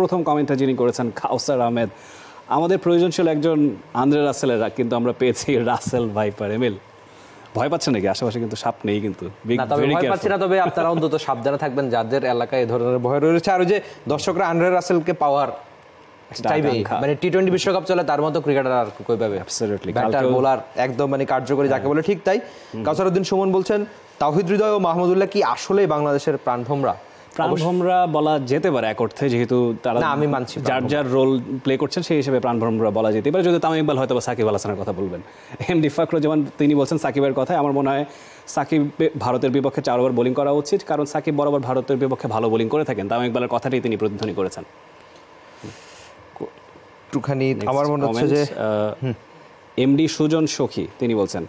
প্রথম কমেন্টটা যিনি করেছেন কাউসার আহমেদ, আমাদের প্রয়োজন ছিল একজন আন্দ্রে রাসেলের, কিন্তু আমরা পেয়েছি রাসেল ভাইপার। এমিল ভয় পাচ্ছেন নাকি? আশেপাশে কিন্তু সাপ নেই, কিন্তু ভয় পাচ্ছি না, তবে আপনারা অন্তত সাবধানে থাকবেন যাদের এলাকায় এই ধরনের ভয় রয়েছে। আর ওই যে দর্শকরা আন্দ্রে রাসেলকে পাওয়ার চাইবে, মানে টি-20 বিশ্বকাপ চলে তার মতো ক্রিকেটার আর কই পাবে? ব্যাটার বোলার একদম মানে কার্যকরী যাকে বলে। ঠিক তাই কাউসার উদ্দিন সুমন বলছেন, তাওহিদ হৃদয় ও মাহমুদুল্লাহ কি আসলেই বাংলাদেশের প্রাণভোমরা? প্রাণভোমরা বলা যেতে পারে এক অর্থে, যেহেতু তারা আমি মানছি যার যার রোল প্লে করছেন সেই হিসেবে প্রাণভোমরা বলা যেতে পারে। যদি তামিম ইকবাল হয়তো বা সাকিব আল হাসানের কথা বলবেন, এমডি ফাখরুজ্জামান তিনি বলছেন সাকিবের কথায়, আমার মনে হয় সাকিব ভারতের বিপক্ষে 4 ওভার বোলিং করা উচিত, কারণ সাকিব বরাবর ভারতের বিপক্ষে ভালো বোলিং করে থাকেন। তামিম ইকবালের কথাটাই তিনি প্রতিধ্বনি করেছেন। একটুখানি আমার মনে হচ্ছে যে এমডি সুজন সখী তিনি বলছেন,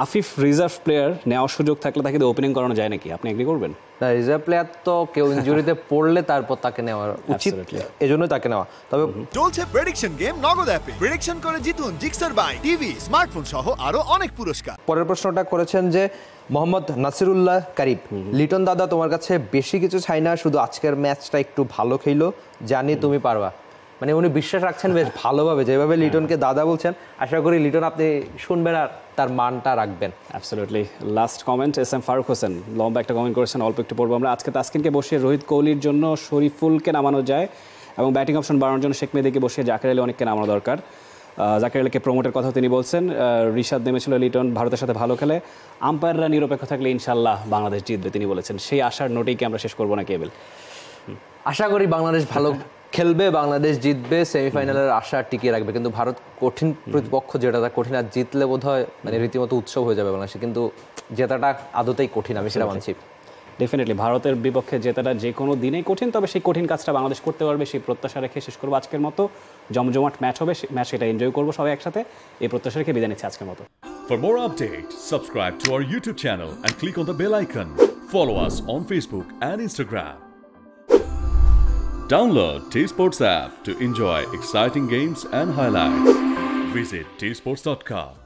আফিফ রিজার্ভ প্লেয়ার নেওয়ার সুযোগ থাকলে তাকে ওপেনিং করানো যায় নাকি? আপনি এগ্রি করবেন? না, রিজার্ভ প্লেয়ার তো কেউ ইনজুরিতে পড়লে তারপর তাকে নেওয়া উচিত, এজন্যই তাকে নেওয়া। তবে চলছে প্রেডিকশন গেম নগদ অ্যাপে, প্রেডিকশন করে জিতুন জিক্সার বাই টিভি, স্মার্টফোন সহ আরো অনেক পুরস্কার। পরের প্রশ্নটা করেছেন যে মোহাম্মদ নাসিরুল্লাহ কারিব, লিটন দাদা তোমার কাছে বেশি কিছু চাই না, শুধু আজকের ম্যাচটা একটু ভালো খেলো, জানি তুমি পারবা। মানে উনি বিশ্বাস রাখছেন বেশ ভালোভাবে, যেভাবে লিটনকে দাদা বলছেন, আশা করি লিটন আপনি শুনবেন আর তার মানটা রাখবেন। Absolutely. Last comment S M Faruk Hossain, লম্বা একটা কমেন্ট করেছেন, অল্প একটু পড়বো আমরা। আজকে তাসকিনকে বসিয়ে রোহিত কোহলির জন্য শরীফুলকে নামানো যায়, এবং ব্যাটিং অপশন বাড়ানোর জন্য শেখ মেহেদীকে বসিয়ে জাকির আলী অনেককে নামানো দরকার। জাকির আলীকে প্রমোটের কথা তিনি বলছেন। রিশাদ নেমেছিল, লিটন ভারতের সাথে ভালো খেলে, আম্পায়াররা নিরপেক্ষ থাকলে ইনশাল্লাহ বাংলাদেশ জিতবে তিনি বলেছেন। সেই আশার নোটেই কি আমরা শেষ করবো না কেবল? আশা করি বাংলাদেশ ভালো খেলবে, বাংলাদেশ জিতবে, সেমিফাইনালের আশা টিকিয়ে রাখবে। কিন্তু ভারত কঠিন প্রতিপক্ষ, যেটা কঠিন, আর জিতলে বোধ হয় মানে রীতিমতো উৎসব হয়ে যাবে বাংলাদেশে, কিন্তু জেতাটা আদতেই কঠিন, আমি সেটা মানছি। ডেফিনেটলি ভারতের বিপক্ষে জেতাটা যে কোনো দিনেই কঠিন, তবে সেই কঠিন কাজটা বাংলাদেশ করতে পারবে, সেই প্রত্যাশা রেখে শেষ করবো আজকের মতো। জমজমাট ম্যাচ হবে, ম্যাচ সেটা এনজয় করবো সবাই একসাথে, এই প্রত্যাশা রেখে বিদায় নিচ্ছি আজকের মতো। For more updates, subscribe to our YouTube channel and click on the bell icon. Follow us on Facebook and Instagram. Download T-Sports app to enjoy exciting games and highlights. Visit tsports.com.